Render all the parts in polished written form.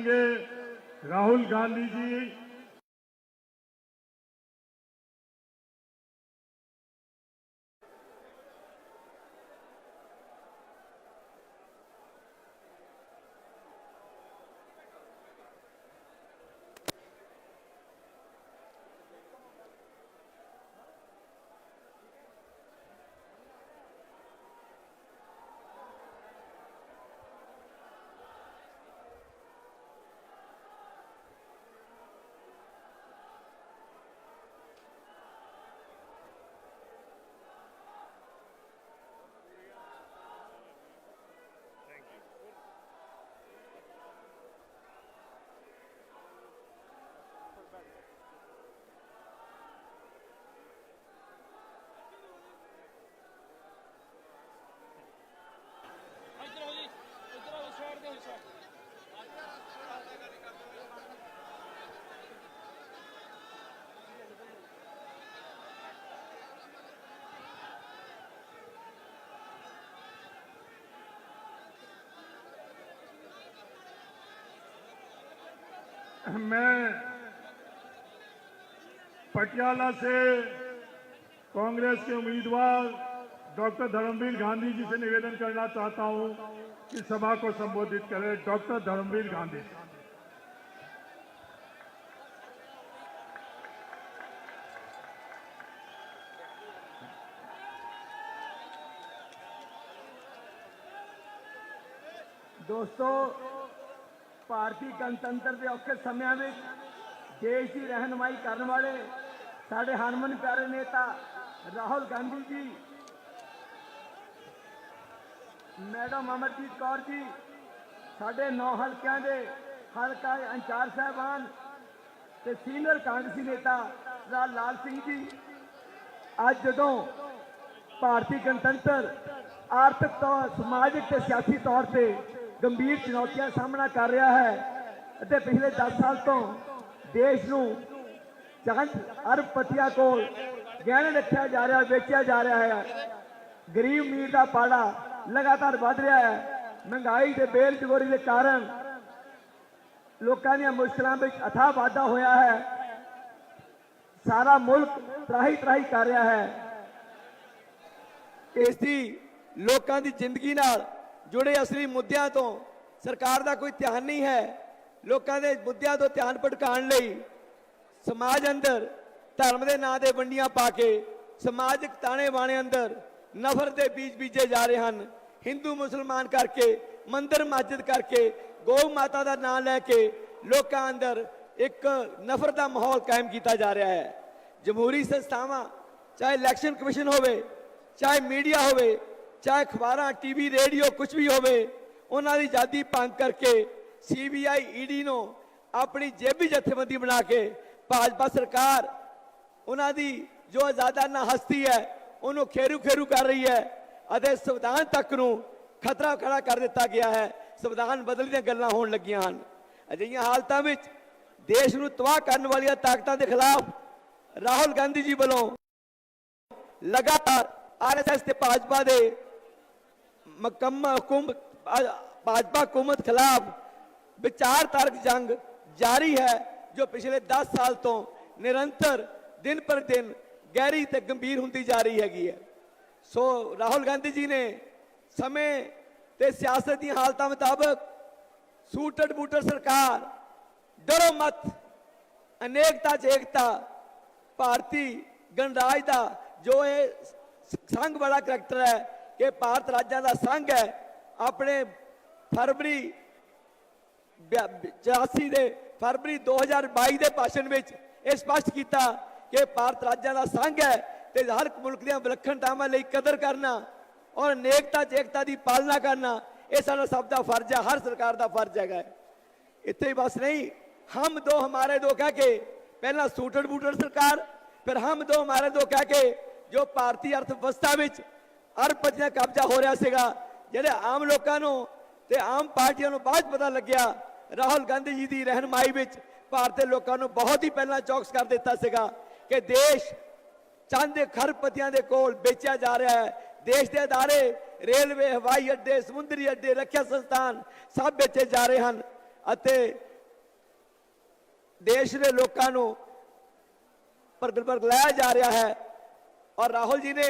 करेंगे राहुल गांधी जी। मैं पटियाला से कांग्रेस के उम्मीदवार डॉक्टर धर्मवीर गांधी जी से निवेदन करना चाहता हूं कि सभा को संबोधित करें। डॉक्टर धर्मवीर गांधी। दोस्तों, भारतीय गणतंत्र के औखे समय में देश की रहनुमाई करने वाले साढ़े हरमन प्यारे नेता राहुल गांधी जी, मैडम अमरजीत कौर जी, साढ़े 9 हल्कों के हल्का इंचार्ज साहबान ते सीनियर कांग्रेसी नेता लाल सिंह जी, अज जो भारतीय गणतंत्र आर्थिक तौर, समाजिक ते सियासी तौर पर गंभीर चुनौतियां सामना कर रहा है। पिछले 10 साल तो देश नूं चंद अरबपतियों को गहने रखा जा रहा, बेचा जा रहा है। गरीब अमीर का पाड़ा लगातार बढ़ रहा है। महंगाई के बेरोजगारी के कारण लोगों दी मुश्किलों में अथाह वाधा होया है। सारा मुल्क त्राही त्राही कर रहा है। इसकी लोगों की जिंदगी नाल जुड़े असली मुद्दों तो सरकार का कोई ध्यान नहीं है। लोगों के मुद्दों तो ध्यान भटकाने लई समाज अंदर धर्म के नाम से वंडियां पा के समाजिक ताने बाने अंदर नफरत के बीज बीजे जा रहे हैं। हिंदू मुसलमान करके, मंदिर मस्जिद करके, गौ माता का नाम लैके लोगों अंदर एक नफरत का माहौल कायम किया जा रहा है। जमहूरी संस्थावां, चाहे इलैक्शन कमिशन होवे, चाहे मीडिया होवे, चाहे अखबार, टीवी, रेडियो, कुछ भी होवे, उन्होंने आज़ादी भंग करके CBI ED नूं अपनी जेबी जथेबंदी बना के भाजपा सरकार उन्होंने जो आज़ादाना हस्ती है उन्होंने खेरू खेरू कर रही है। अते संविधान तक नूं खतरा खड़ा कर दिता गया है। संविधान बदलने दी गल्लां होण लगियां हन। अजिहियां हालतां विच देश नूं तबाह करने वाली ताकतां दे खिलाफ राहुल गांधी जी वालों लगातार RSS ते भाजपा दे भाजपा हुकूमत खिलाफ विचारधारक जंग जारी है, जो पिछले 10 साल तो निरंतर दिन पर दिन गहरी ते गंभीर होती जा रही है। सो राहुल गांधी जी ने समय ते सियासत की हालत मुताबिक सूटड बूटड सरकार, डरो मत, अनेकता च एकता, भारतीय गणराज का जो ये संघ वाला करैक्टर है कि भारत राज्यों का संघ है, अपने फरवरी 84 के फरवरी 2022 के भाषण में स्पष्ट किया कि भारत राज्यों का संघ है तो हर मुल्क दी विलक्षणतावां लई कदर करना और अनेकता च एकता की पालना करना यह साडा सब का फर्ज है, हर सरकार का फर्ज है। इत्थे ही बस नहीं, हम दो हमारे दो कह के पहला सूटड बूटड सरकार, फिर हम दो हमारे दो कह के जो भारतीय अर्थव्यवस्था में अरबपतियां कब्जा हो रहा सीगा, जिहड़े आम लोगों नूं ते आम पार्टियों नूं बाद पता लग्या राहुल गांधी जी की रहनुमाई में भारतीय लोगों नूं बहुत ही पहला चौकस कर दिता सीगा कि देश चंद खरबपतियां दे कोल बेचा जा रहा है। देश के अदारे, रेलवे, हवाई अड्डे, समुद्री अड्डे, रक्षा संस्थान सब बेचे जा रहे हैं। देश ਦੇ ਲੋਕਾਂ ਨੂੰ ਪਰਗਲਾਇਆ ਜਾ ਰਿਹਾ ਹੈ। और राहुल जी ने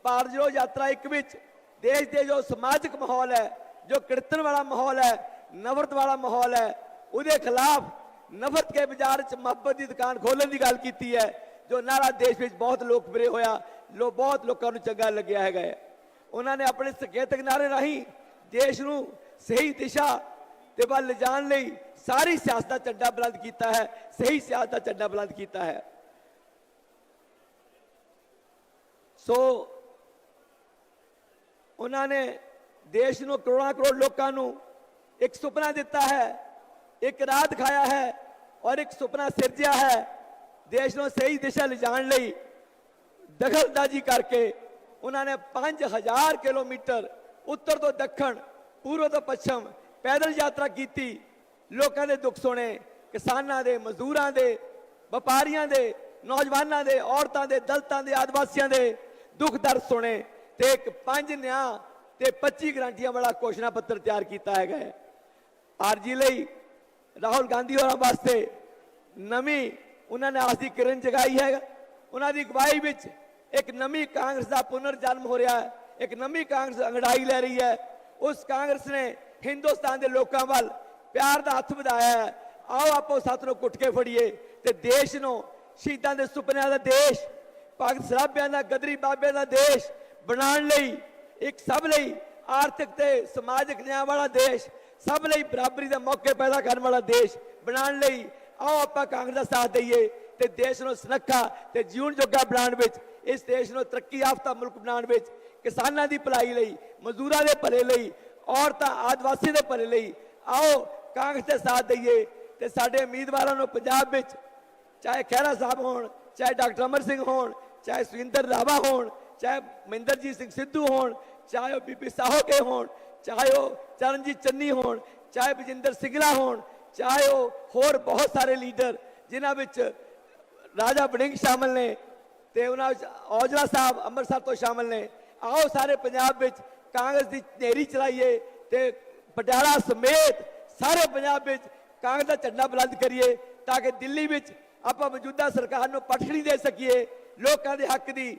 भारत जोड़ो यात्रा एक विच देश के जो समाजिक माहौल है, जो कीर्तन वाला माहौल है, नफरत वाला माहौल है, उसके खिलाफ नफरत के बाजार च मुहब्बत की दुकान खोलने की गल की है, जो नारा देश में बहुत लोकप्रिय होया, बहुत लोगों को चंगा लग्या है। उन्होंने अपने संकेतक नारे राही देश को सही दिशा के वल ले जाने लई सारी सियासत का झंडा बुलंद किया है, सही सियासत का झंडा बुलंद किया है। सो उन्होंने देश को करोड़ों करोड़ लोगों को एक सुपना दिता है, एक राह दिखाया है और एक सुपना सिरजा है। देश को सही दिशा ले जाने लई दखलअंदाजी करके उन्होंने 5000 किलोमीटर उत्तर तो दक्षिण, पूर्व तो पश्चिम पैदल यात्रा की। लोगों के दुख सुने, किसानों के, मजदूरों के, व्यापारियों के, नौजवानों के, औरतों के, दलितों के, आदिवासियों के दुख दर्द सुने ते एक 5 न्याय ते 25 गारंटियां वाला घोषणा पत्र तैयार किया है। आरजी लई राहुल गांधी होरां वास्ते नवी उन्होंने आस की किरण जगाई है। उन्होंने अगवाई विच एक नवी कांग्रेस का पुनर्जन्म हो रहा है, एक नवी कांग्रेस अंगड़ाई ले रही है। उस कांग्रेस ने हिंदुस्तान के लोगों वाल प्यार का हथ बढ़ाया है। आओ आपो साथ में घुट के फड़िए ते देश को शहीदों के सुपनों का देश, भगत सराबियां का, गदरी बाबियां का देश बनाने लई, एक सब लई आर्थिक ते समाजिक न्याय वाला देश, सब लई बराबरी के मौके पैदा करने वाला देश बनाने लई आओ आप कांग्रेस का साथ दईए ते देश को सुरक्षा ते जीवन जोगा बनाने विच, इस देश को तरक्की याफ्ता मुल्क बनाने विच, किसानों की भलाई लई, मजदूरों के भले लई, औरतां आदिवासी के भले लई आओ कांग्रेस के साथ दईए ते साडे उम्मीदवारों को पंजाब विच चाहे खैरा साहब होण, चाहे डॉक्टर अमर सिंह होण, चाहे सुरिंदर रावा होण, चाहे महेंद्रजीत सिंह सिद्धू होण, चाहे बीपी साहो के होण, चाहे चरणजीत चन्नी होण, चाहे बजिंदर सिंगला होण, चाहे होर बहुत सारे लीडर जिन्हां विच राजा वड़िंग शामिल ने ते उन्हां विच औजला साहब अमृतसर तो शामिल ने। आओ सारे पंजाब विच कांग्रेस की नेरी चलाइए ते पटियाला समेत सारे पंजाब विच कांग्रेस का झंडा बुलंद करिए ताकि दिल्ली विच आपां मौजूदा सरकार को पटखनी दे सकीए। लोगों के हक की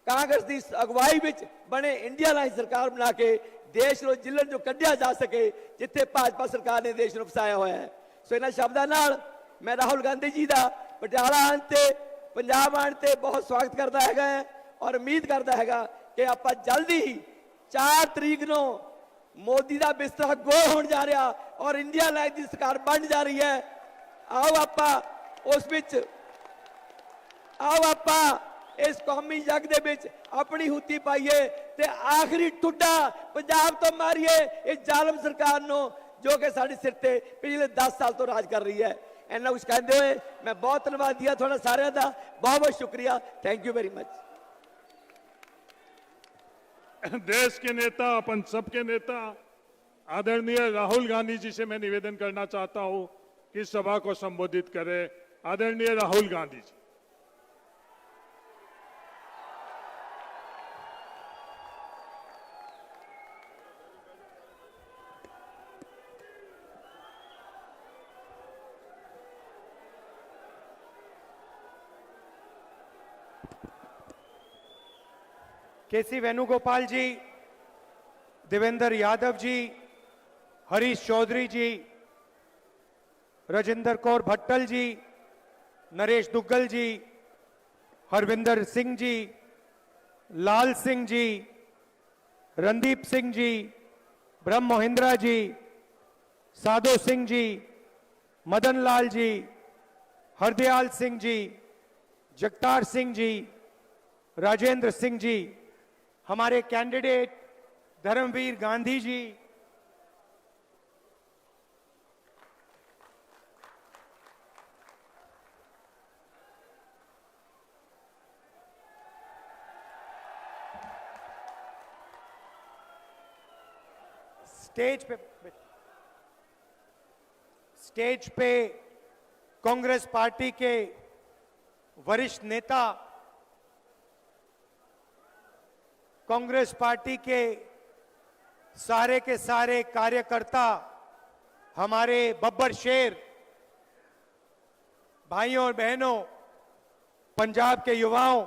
कांग्रेस की अगवाई विच बने इंडिया लाइन सरकार बना के देश को जिलन जो कढ़िया जा सके जिथे भाजपा सरकार ने देश को फसाया हुआ है। सो इन्हां शब्दां नाल मैं राहुल गांधी जी का पटियाला आने ते पंजाब आने ते बहुत स्वागत करता है और उम्मीद करता है कि आप जल्दी ही 4 तरीक को मोदी का बिस्तरा गोल होने जा रहा और इंडिया लाइन की सरकार बन जा रही है। आओ आप उस विच आओ आप इस कौमी जग दे विच अपनी हुती पाइए ते आखिरी ठुड्डा पंजाब तो मारिए इस जालम सरकार नो जो कि साडे सिर ते पिछले 10 साल तो राज कर रही है। इन्ना कुछ कहते हुए मैं बहुत धन्यवाद दिया थोड़ा सारे का, बहुत बहुत शुक्रिया, थैंक यू वेरी मच। देश के नेता, अपन सबके नेता आदरणीय राहुल गांधी जी से मैं निवेदन करना चाहता हूं कि सभा को संबोधित करें। आदरणीय राहुल गांधी जी। केसी वेणुगोपाल जी, देवेंद्र यादव जी, हरीश चौधरी जी, राजेंद्र कौर भट्टल जी, नरेश दुग्गल जी, हरविंदर सिंह जी, लाल सिंह जी, रणदीप सिंह जी, ब्रह्म मोहिंद्रा जी, साधो सिंह जी, मदन लाल जी, हरदयाल सिंह जी, जगतार सिंह जी, राजेंद्र सिंह जी, हमारे कैंडिडेट धर्मवीर गांधी जी, स्टेज पे कांग्रेस पार्टी के वरिष्ठ नेता, कांग्रेस पार्टी के सारे कार्यकर्ता, हमारे बब्बर शेर भाइयों और बहनों, पंजाब के युवाओं,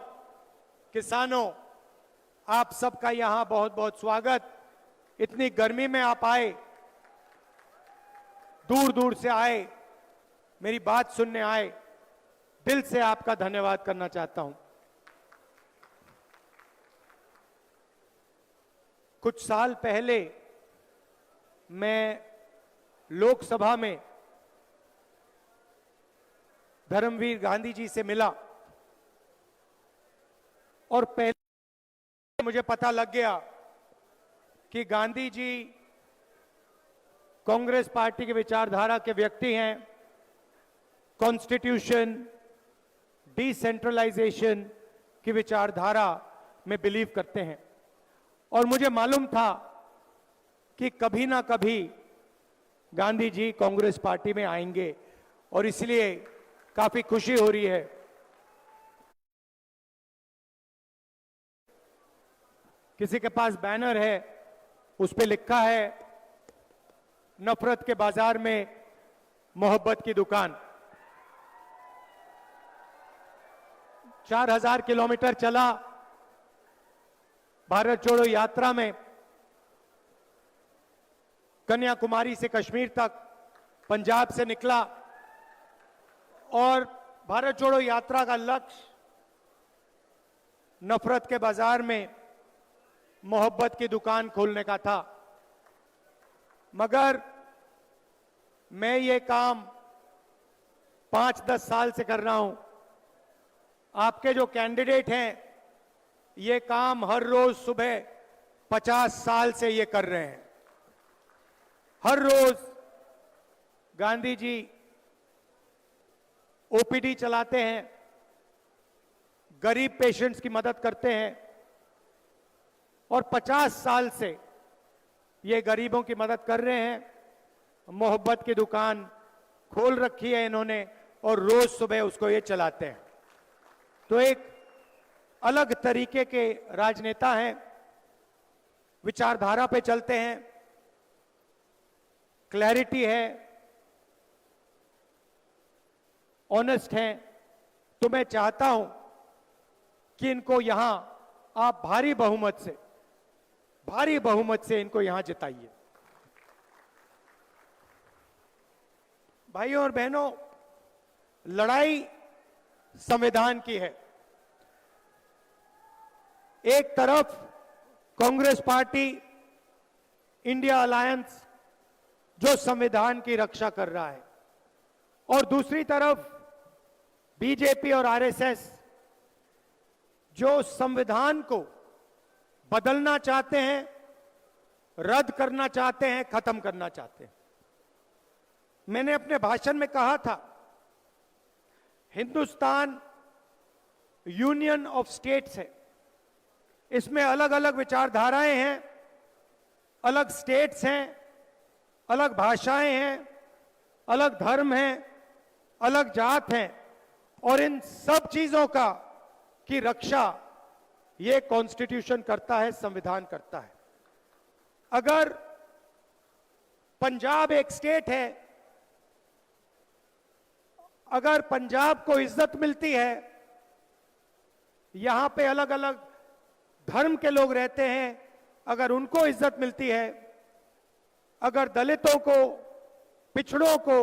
किसानों, आप सबका यहां बहुत बहुत स्वागत। इतनी गर्मी में आप आए, दूर दूर से आए, मेरी बात सुनने आए, दिल से आपका धन्यवाद करना चाहता हूं। कुछ साल पहले मैं लोकसभा में धर्मवीर गांधी जी से मिला और पहले मुझे पता लग गया कि गांधी जी कांग्रेस पार्टी के विचारधारा के व्यक्ति हैं। कॉन्स्टिट्यूशन, डिसेंट्रलाइजेशन की विचारधारा में बिलीव करते हैं और मुझे मालूम था कि कभी ना कभी गांधी जी कांग्रेस पार्टी में आएंगे और इसलिए काफी खुशी हो रही है। किसी के पास बैनर है, उस पे लिखा है नफरत के बाजार में मोहब्बत की दुकान। 4000 किलोमीटर चला भारत जोड़ो यात्रा में, कन्याकुमारी से कश्मीर तक, पंजाब से निकला और भारत जोड़ो यात्रा का लक्ष्य नफरत के बाजार में मोहब्बत की दुकान खोलने का था। मगर मैं ये काम 5-10 साल से कर रहा हूं। आपके जो कैंडिडेट हैं ये काम हर रोज सुबह 50 साल से ये कर रहे हैं। हर रोज गांधी जी ओपीडी चलाते हैं, गरीब पेशेंट्स की मदद करते हैं और 50 साल से ये गरीबों की मदद कर रहे हैं। मोहब्बत की दुकान खोल रखी है इन्होंने और रोज सुबह उसको ये चलाते हैं। तो एक अलग तरीके के राजनेता हैं, विचारधारा पे चलते हैं, क्लैरिटी है, ऑनेस्ट हैं। तो मैं चाहता हूं कि इनको यहां आप भारी बहुमत से इनको यहां जिताइए। भाइयों और बहनों, लड़ाई संविधान की है। एक तरफ कांग्रेस पार्टी, इंडिया अलायंस जो संविधान की रक्षा कर रहा है और दूसरी तरफ बीजेपी और आरएसएस जो संविधान को बदलना चाहते हैं, रद्द करना चाहते हैं, खत्म करना चाहते हैं। मैंने अपने भाषण में कहा था, हिंदुस्तान यूनियन ऑफ स्टेट्स है। इसमें अलग अलग विचारधाराएं हैं, अलग स्टेट्स हैं, अलग भाषाएं हैं, अलग धर्म हैं, अलग जात हैं और इन सब चीजों की रक्षा ये कॉन्स्टिट्यूशन करता है, संविधान करता है। अगर पंजाब एक स्टेट है, अगर पंजाब को इज्जत मिलती है, यहां पे अलग अलग धर्म के लोग रहते हैं, अगर उनको इज्जत मिलती है, अगर दलितों को, पिछड़ों को,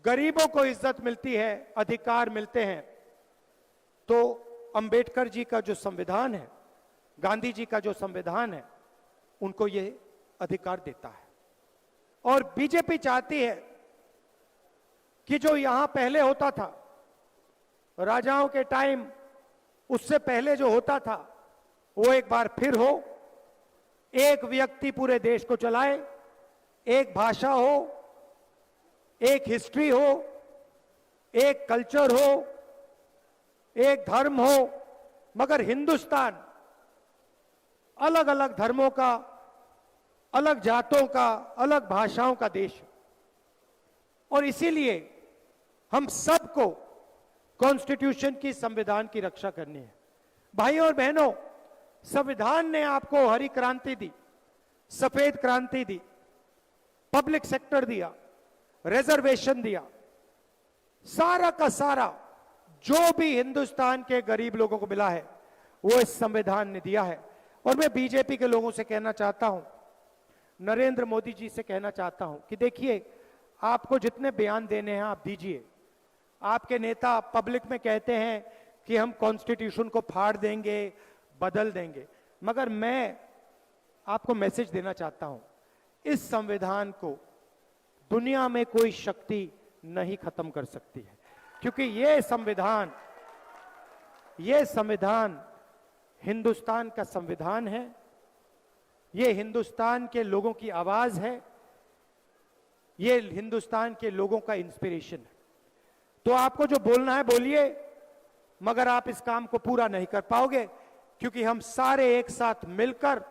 गरीबों को इज्जत मिलती है, अधिकार मिलते हैं, तो अंबेडकर जी का जो संविधान है, गांधी जी का जो संविधान है, उनको ये अधिकार देता है। और बीजेपी चाहती है कि जो यहां पहले होता था, राजाओं के टाइम, उससे पहले जो होता था, वो एक बार फिर हो। एक व्यक्ति पूरे देश को चलाए, एक भाषा हो, एक हिस्ट्री हो, एक कल्चर हो, एक धर्म हो, मगर हिंदुस्तान अलग अलग धर्मों का, अलग जातों का, अलग भाषाओं का देश है। और इसीलिए हम सबको कॉन्स्टिट्यूशन की, संविधान की रक्षा करनी है। भाइयों और बहनों, संविधान ने आपको हरी क्रांति दी, सफेद क्रांति दी, पब्लिक सेक्टर दिया, रिजर्वेशन दिया, सारा का सारा जो भी हिंदुस्तान के गरीब लोगों को मिला है वो इस संविधान ने दिया है। और मैं बीजेपी के लोगों से कहना चाहता हूं, नरेंद्र मोदी जी से कहना चाहता हूं कि देखिए, आपको जितने बयान देने हैं आप दीजिए। आपके नेता पब्लिक में कहते हैं कि हम कॉन्स्टिट्यूशन को फाड़ देंगे, बदल देंगे, मगर मैं आपको मैसेज देना चाहता हूं, इस संविधान को दुनिया में कोई शक्ति नहीं खत्म कर सकती है, क्योंकि ये संविधान हिंदुस्तान का संविधान है, ये हिंदुस्तान के लोगों की आवाज है, ये हिंदुस्तान के लोगों का इंस्पिरेशन है। तो आपको जो बोलना है बोलिए, मगर आप इस काम को पूरा नहीं कर पाओगे, क्योंकि हम सारे एक साथ मिलकर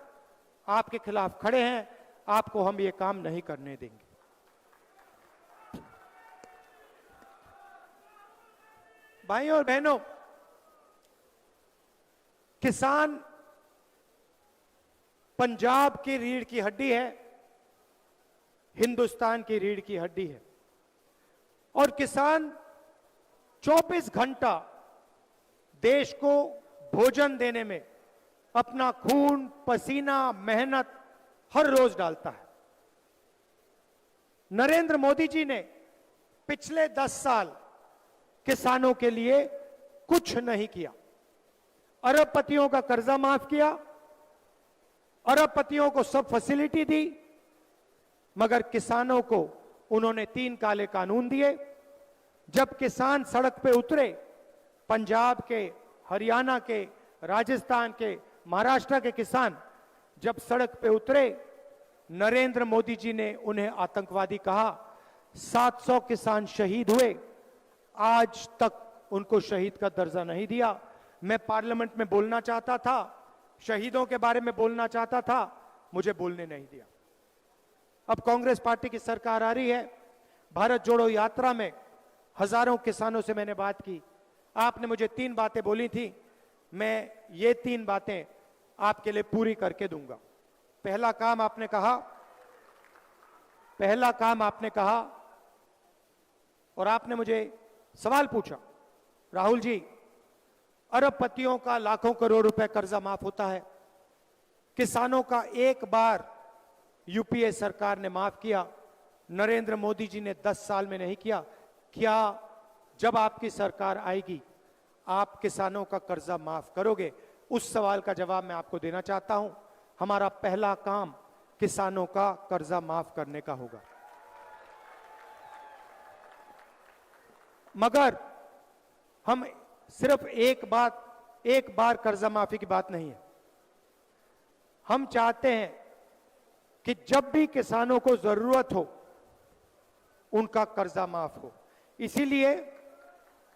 आपके खिलाफ खड़े हैं। आपको हम ये काम नहीं करने देंगे। भाइयों और बहनों, किसान पंजाब की रीढ़ की हड्डी है, हिंदुस्तान की रीढ़ की हड्डी है, और किसान 24 घंटा देश को भोजन देने में अपना खून, पसीना, मेहनत हर रोज डालता है। नरेंद्र मोदी जी ने पिछले 10 साल किसानों के लिए कुछ नहीं किया। अरबपतियों का कर्जा माफ किया, अरबपतियों को सब फैसिलिटी दी, मगर किसानों को उन्होंने 3 काले कानून दिए। जब किसान सड़क पे उतरे, पंजाब के, हरियाणा के, राजस्थान के, महाराष्ट्र के किसान जब सड़क पे उतरे, नरेंद्र मोदी जी ने उन्हें आतंकवादी कहा। 700 किसान शहीद हुए, आज तक उनको शहीद का दर्जा नहीं दिया। मैं पार्लियामेंट में बोलना चाहता था, शहीदों के बारे में बोलना चाहता था, मुझे बोलने नहीं दिया। अब कांग्रेस पार्टी की सरकार आ रही है। भारत जोड़ो यात्रा में हजारों किसानों से मैंने बात की। आपने मुझे 3 बातें बोली थी, मैं ये 3 बातें आपके लिए पूरी करके दूंगा। पहला काम आपने कहा, और आपने मुझे सवाल पूछा, राहुल जी, अरबपतियों का लाखों करोड़ रुपए कर्जा माफ होता है, किसानों का एक बार यूपीए सरकार ने माफ किया, नरेंद्र मोदी जी ने 10 साल में नहीं किया। क्या जब आपकी सरकार आएगी आप किसानों का कर्जा माफ करोगे? उस सवाल का जवाब मैं आपको देना चाहता हूं। हमारा पहला काम किसानों का कर्जा माफ करने का होगा। मगर हम सिर्फ एक बार कर्जा माफी की बात नहीं है। हम चाहते हैं कि जब भी किसानों को जरूरत हो उनका कर्जा माफ हो। इसीलिए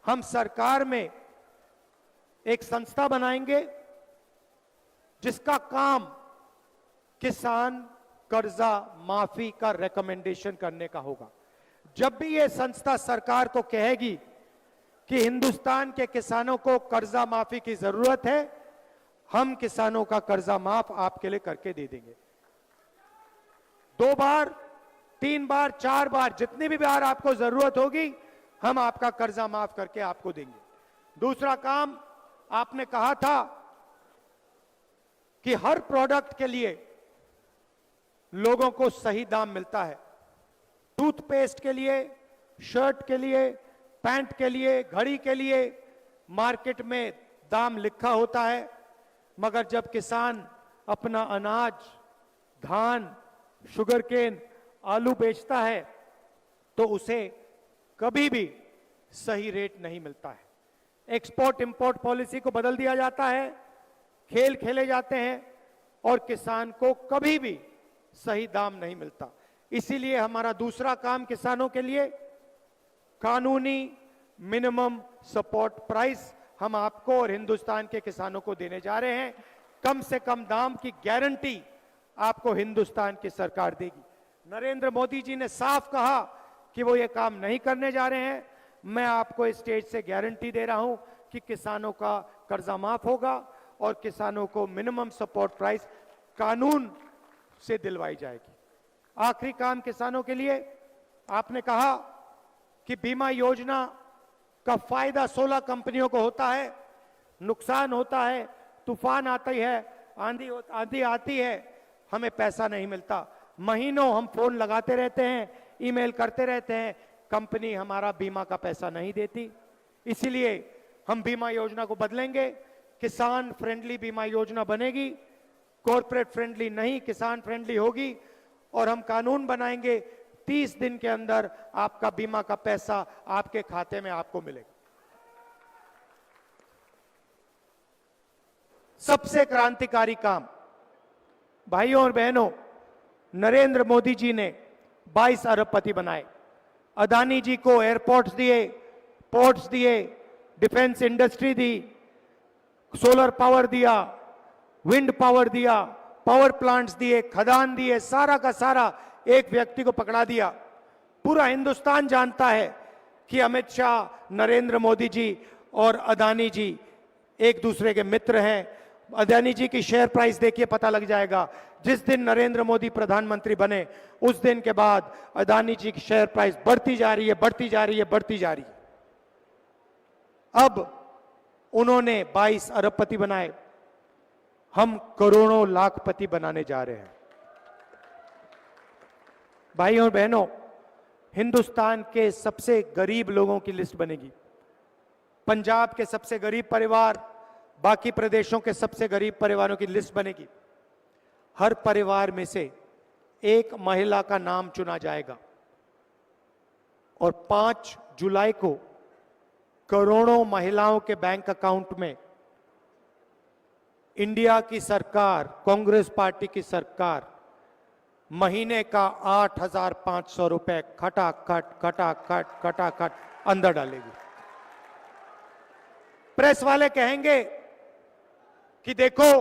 हम सरकार में एक संस्था बनाएंगे जिसका काम किसान कर्जा माफी का रिकमेंडेशन करने का होगा। जब भी यह संस्था सरकार को कहेगी कि हिंदुस्तान के किसानों को कर्जा माफी की जरूरत है, हम किसानों का कर्जा माफ आपके लिए करके दे देंगे। 2 बार, 3 बार, 4 बार, जितनी भी बार आपको जरूरत होगी हम आपका कर्जा माफ करके आपको देंगे। दूसरा काम, आपने कहा था कि हर प्रोडक्ट के लिए लोगों को सही दाम मिलता है। टूथपेस्ट के लिए, शर्ट के लिए, पैंट के लिए, घड़ी के लिए मार्केट में दाम लिखा होता है, मगर जब किसान अपना अनाज, धान, शुगरकेन, आलू बेचता है तो उसे कभी भी सही रेट नहीं मिलता है। एक्सपोर्ट इंपोर्ट पॉलिसी को बदल दिया जाता है, खेल खेले जाते हैं और किसान को कभी भी सही दाम नहीं मिलता। इसीलिए हमारा दूसरा काम किसानों के लिए कानूनी मिनिमम सपोर्ट प्राइस हम आपको और हिंदुस्तान के किसानों को देने जा रहे हैं। कम से कम दाम की गारंटी आपको हिंदुस्तान की सरकार देगी। नरेंद्र मोदी जी ने साफ कहा कि वो ये काम नहीं करने जा रहे हैं। मैं आपको इस स्टेज से गारंटी दे रहा हूं कि किसानों का कर्जा माफ होगा और किसानों को मिनिमम सपोर्ट प्राइस कानून से दिलवाई जाएगी। आखिरी काम किसानों के लिए, आपने कहा कि बीमा योजना का फायदा 16 कंपनियों को होता है, नुकसान होता है, तूफान आती है, आंधी आती है, हमें पैसा नहीं मिलता। महीनों हम फोन लगाते रहते हैं, ईमेल करते रहते हैं, कंपनी हमारा बीमा का पैसा नहीं देती। इसीलिए हम बीमा योजना को बदलेंगे, किसान फ्रेंडली बीमा योजना बनेगी, कॉर्पोरेट फ्रेंडली नहीं, किसान फ्रेंडली होगी। और हम कानून बनाएंगे, 30 दिन के अंदर आपका बीमा का पैसा आपके खाते में आपको मिलेगा। सबसे क्रांतिकारी काम भाइयों और बहनों, नरेंद्र मोदी जी ने 22 अरबपति बनाए। अदानी जी को एयरपोर्ट्स दिए, पोर्ट्स दिए, डिफेंस इंडस्ट्री दी, सोलर पावर दिया, विंड पावर दिया, पावर प्लांट्स दिए, खदान दिए, सारा का सारा एक व्यक्ति को पकड़ा दिया। पूरा हिंदुस्तान जानता है कि अमित शाह, नरेंद्र मोदी जी और अदानी जी एक दूसरे के मित्र हैं। अदानी जी की शेयर प्राइस देखिए, पता लग जाएगा। जिस दिन नरेंद्र मोदी प्रधानमंत्री बने उस दिन के बाद अदानी जी की शेयर प्राइस बढ़ती जा रही है, बढ़ती जा रही है, बढ़ती जा रही है। अब उन्होंने 22 अरबपति बनाए, हम करोड़ों लाखपति बनाने जा रहे हैं। भाइयों और बहनों, हिंदुस्तान के सबसे गरीब लोगों की लिस्ट बनेगी। पंजाब के सबसे गरीब परिवार, बाकी प्रदेशों के सबसे गरीब परिवारों की लिस्ट बनेगी। हर परिवार में से एक महिला का नाम चुना जाएगा और 5 जुलाई को करोड़ों महिलाओं के बैंक अकाउंट में इंडिया की सरकार, कांग्रेस पार्टी की सरकार महीने का 8,500 रुपए खटाखट अंदर डालेगी। प्रेस वाले कहेंगे कि देखो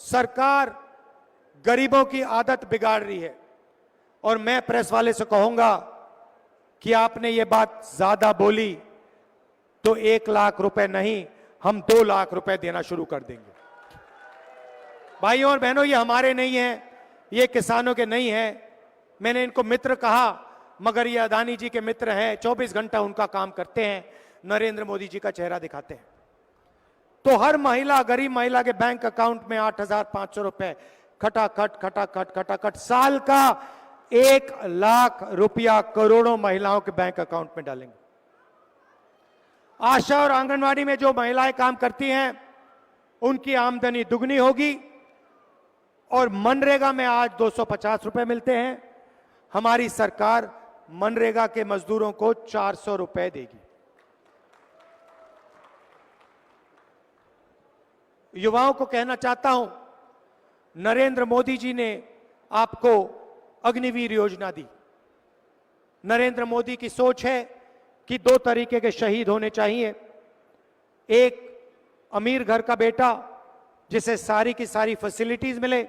सरकार गरीबों की आदत बिगाड़ रही है, और मैं प्रेस वाले से कहूंगा कि आपने ये बात ज्यादा बोली तो 1 लाख रुपए नहीं, हम 2 लाख रुपए देना शुरू कर देंगे। भाइयों और बहनों, ये हमारे नहीं है, ये किसानों के नहीं है। मैंने इनको मित्र कहा, मगर ये अदानी जी के मित्र हैं, 24 घंटा उनका काम करते हैं, नरेंद्र मोदी जी का चेहरा दिखाते हैं। तो हर महिला, गरीब महिला के बैंक अकाउंट में 8,500 रुपए खटाखट साल का 1 लाख रुपया करोड़ों महिलाओं के बैंक अकाउंट में डालेंगे। आशा और आंगनवाड़ी में जो महिलाएं काम करती हैं उनकी आमदनी दुगनी होगी। और मनरेगा में आज 250 रुपए मिलते हैं, हमारी सरकार मनरेगा के मजदूरों को 400 रुपए देगी। युवाओं को कहना चाहता हूं, नरेंद्र मोदी जी ने आपको अग्निवीर योजना दी। नरेंद्र मोदी की सोच है कि 2 तरीके के शहीद होने चाहिए। एक अमीर घर का बेटा जिसे सारी की सारी फैसिलिटीज मिले,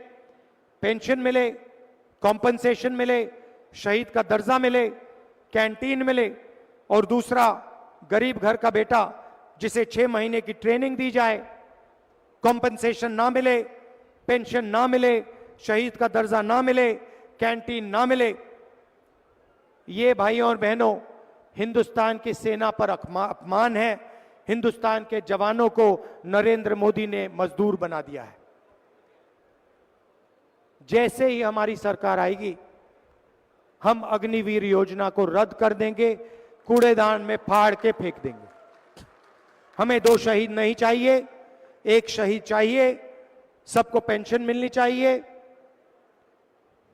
पेंशन मिले, कॉम्पनसेशन मिले, शहीद का दर्जा मिले, कैंटीन मिले। और दूसरा गरीब घर का बेटा जिसे 6 महीने की ट्रेनिंग दी जाए, कॉम्पनसेशन ना मिले, पेंशन ना मिले, शहीद का दर्जा ना मिले, कैंटीन ना मिले। ये भाइयों और बहनों हिंदुस्तान की सेना पर अपमान है। हिंदुस्तान के जवानों को नरेंद्र मोदी ने मजदूर बना दिया है। जैसे ही हमारी सरकार आएगी, हम अग्निवीर योजना को रद्द कर देंगे, कूड़ेदान में फाड़ के फेंक देंगे। हमें 2 शहीद नहीं चाहिए, 1 शहीद चाहिए। सबको पेंशन मिलनी चाहिए,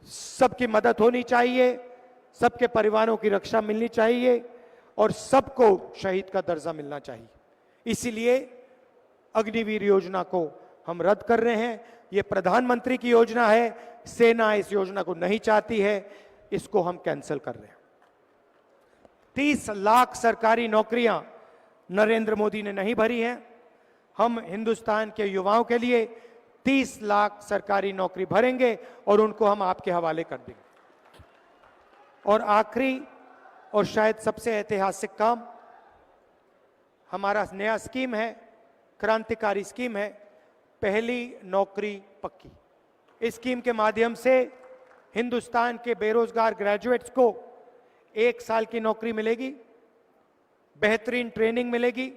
सबकी मदद होनी चाहिए, सबके परिवारों की रक्षा मिलनी चाहिए और सबको शहीद का दर्जा मिलना चाहिए। इसीलिए अग्निवीर योजना को हम रद्द कर रहे हैं। यह प्रधानमंत्री की योजना है, सेना इस योजना को नहीं चाहती है, इसको हम कैंसिल कर रहे हैं। 30 लाख सरकारी नौकरियां नरेंद्र मोदी ने नहीं भरी हैं। हम हिंदुस्तान के युवाओं के लिए 30 लाख सरकारी नौकरी भरेंगे और उनको हम आपके हवाले कर देंगे। और आखिरी और शायद सबसे ऐतिहासिक काम, हमारा नया स्कीम है, क्रांतिकारी स्कीम है, पहली नौकरी पक्की। इस स्कीम के माध्यम से हिंदुस्तान के बेरोजगार ग्रेजुएट्स को 1 साल की नौकरी मिलेगी, बेहतरीन ट्रेनिंग मिलेगी।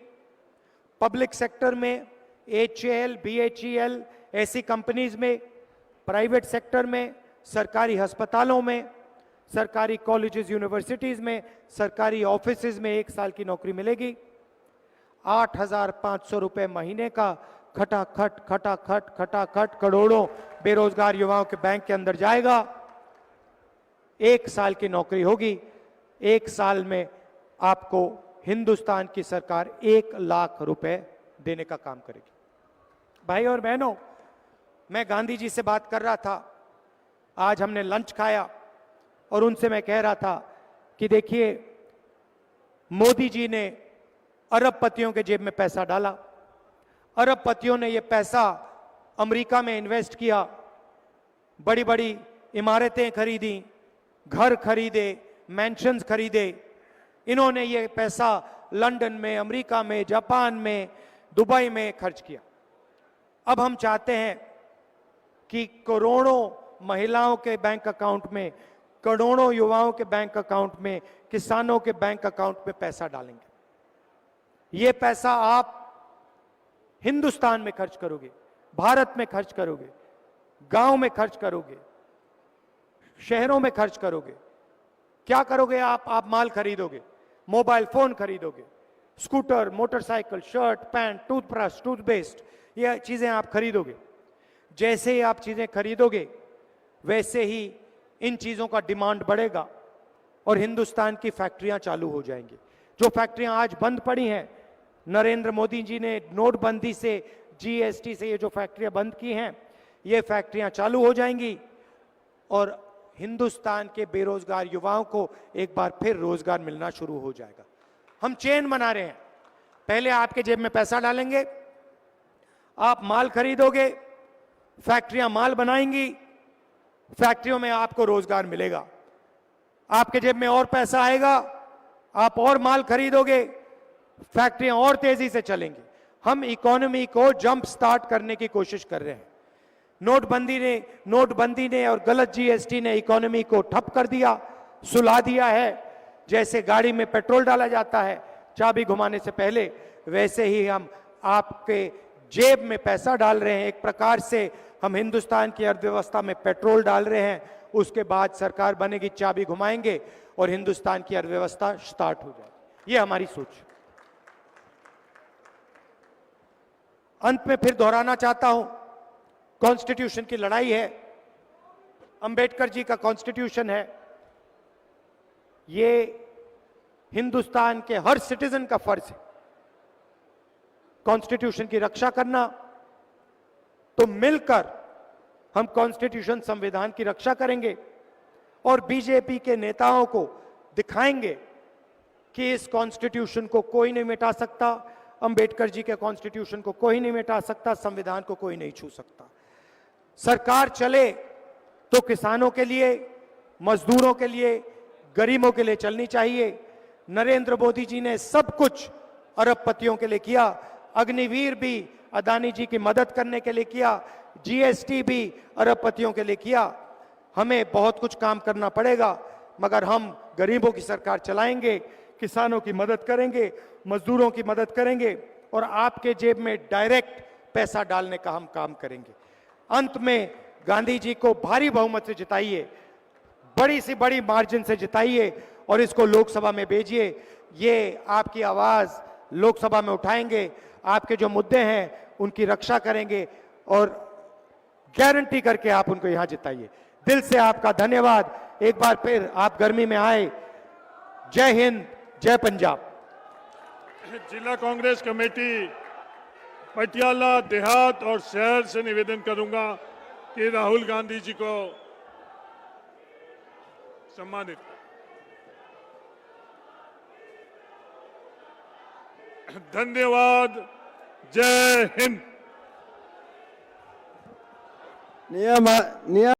पब्लिक सेक्टर में HAL, BHEL ऐसी कंपनीज में, प्राइवेट सेक्टर में, सरकारी अस्पतालों में, सरकारी कॉलेजेस यूनिवर्सिटीज में, सरकारी ऑफिसेज में 1 साल की नौकरी मिलेगी। 8,500 रुपए महीने का खटाखट करोड़ों बेरोजगार युवाओं के बैंक के अंदर जाएगा। 1 साल की नौकरी होगी। 1 साल में आपको हिंदुस्तान की सरकार 1 लाख रुपए देने का काम करेगी। भाई और बहनों, मैं गांधी जी से बात कर रहा था, आज हमने लंच खाया और उनसे मैं कह रहा था कि देखिए, मोदी जी ने अरबपतियों के जेब में पैसा डाला। अरबपतियों ने यह पैसा अमेरिका में इन्वेस्ट किया, बड़ी बड़ी इमारतें खरीदी, घर खरीदे, मैंशंस खरीदे। इन्होंने ये पैसा लंदन में, अमेरिका में, जापान में, दुबई में खर्च किया। अब हम चाहते हैं कि करोड़ों महिलाओं के बैंक अकाउंट में, करोड़ों युवाओं के बैंक अकाउंट में, किसानों के बैंक अकाउंट में पैसा डालेंगे। ये पैसा आप हिंदुस्तान में खर्च करोगे, भारत में खर्च करोगे, गांव में खर्च करोगे, शहरों में खर्च करोगे। क्या करोगे आप माल खरीदोगे, मोबाइल फोन खरीदोगे, scooter, motorcycle, shirt, pant, toothbrush, toothpaste, ये चीजें आप खरीदोगे। जैसे ही आप चीजें खरीदोगे वैसे ही इन चीजों का डिमांड बढ़ेगा और हिंदुस्तान की फैक्ट्रियां चालू हो जाएंगी। जो फैक्ट्रियां आज बंद पड़ी हैं, नरेंद्र मोदी जी ने नोटबंदी से, GST से ये जो फैक्ट्रियां बंद की हैं, ये फैक्ट्रियां चालू हो जाएंगी और हिंदुस्तान के बेरोजगार युवाओं को एक बार फिर रोजगार मिलना शुरू हो जाएगा। हम चेन बना रहे हैं। पहले आपके जेब में पैसा डालेंगे, आप माल खरीदोगे, फैक्ट्रियां माल बनाएंगी, फैक्ट्रियों में आपको रोजगार मिलेगा। आपके जेब में और पैसा आएगा, आप और माल खरीदोगे, फैक्ट्रियां और तेजी से चलेंगी। हम इकोनॉमी को जंप स्टार्ट करने की कोशिश कर रहे हैं। नोटबंदी ने और गलत GST ने इकोनॉमी को ठप कर दिया, सुला दिया है। जैसे गाड़ी में पेट्रोल डाला जाता है चाबी घुमाने से पहले, वैसे ही हम आपके जेब में पैसा डाल रहे हैं। एक प्रकार से हम हिंदुस्तान की अर्थव्यवस्था में पेट्रोल डाल रहे हैं। उसके बाद सरकार बनेगी, चाबी घुमाएंगे और हिंदुस्तान की अर्थव्यवस्था स्टार्ट हो जाएगी। ये हमारी सोच। अंत में फिर दोहराना चाहता हूं, कॉन्स्टिट्यूशन की लड़ाई है, अंबेडकर जी का कॉन्स्टिट्यूशन है। ये हिंदुस्तान के हर सिटीजन का फर्ज है कॉन्स्टिट्यूशन की रक्षा करना। तो मिलकर हम कॉन्स्टिट्यूशन, संविधान की रक्षा करेंगे और बीजेपी के नेताओं को दिखाएंगे कि इस कॉन्स्टिट्यूशन को कोई नहीं मिटा सकता, अंबेडकर जी के कॉन्स्टिट्यूशन को कोई नहीं मिटा सकता, संविधान को कोई नहीं छू सकता। सरकार चले तो किसानों के लिए, मजदूरों के लिए, गरीबों के लिए चलनी चाहिए। नरेंद्र मोदी जी ने सब कुछ अरबपतियों के लिए किया। अग्निवीर भी अदानी जी की मदद करने के लिए किया, GST भी अरबपतियों के लिए किया। हमें बहुत कुछ काम करना पड़ेगा, मगर हम गरीबों की सरकार चलाएंगे, किसानों की मदद करेंगे, मजदूरों की मदद करेंगे और आपके जेब में डायरेक्ट पैसा डालने का हम काम करेंगे। अंत में गांधी जी को भारी बहुमत से जिताइए, बड़ी से बड़ी मार्जिन से जिताइए और इसको लोकसभा में भेजिए। ये आपकी आवाज लोकसभा में उठाएंगे, आपके जो मुद्दे हैं उनकी रक्षा करेंगे और गारंटी करके आप उनको यहां जिताइए। दिल से आपका धन्यवाद। एक बार फिर आप गर्मी में आए। जय हिंद, जय पंजाब। जिला कांग्रेस कमेटी पटियाला देहात और शहर से निवेदन करूंगा कि राहुल गांधी जी को सम्मानित करें। धन्यवाद। जय हिंद। नियम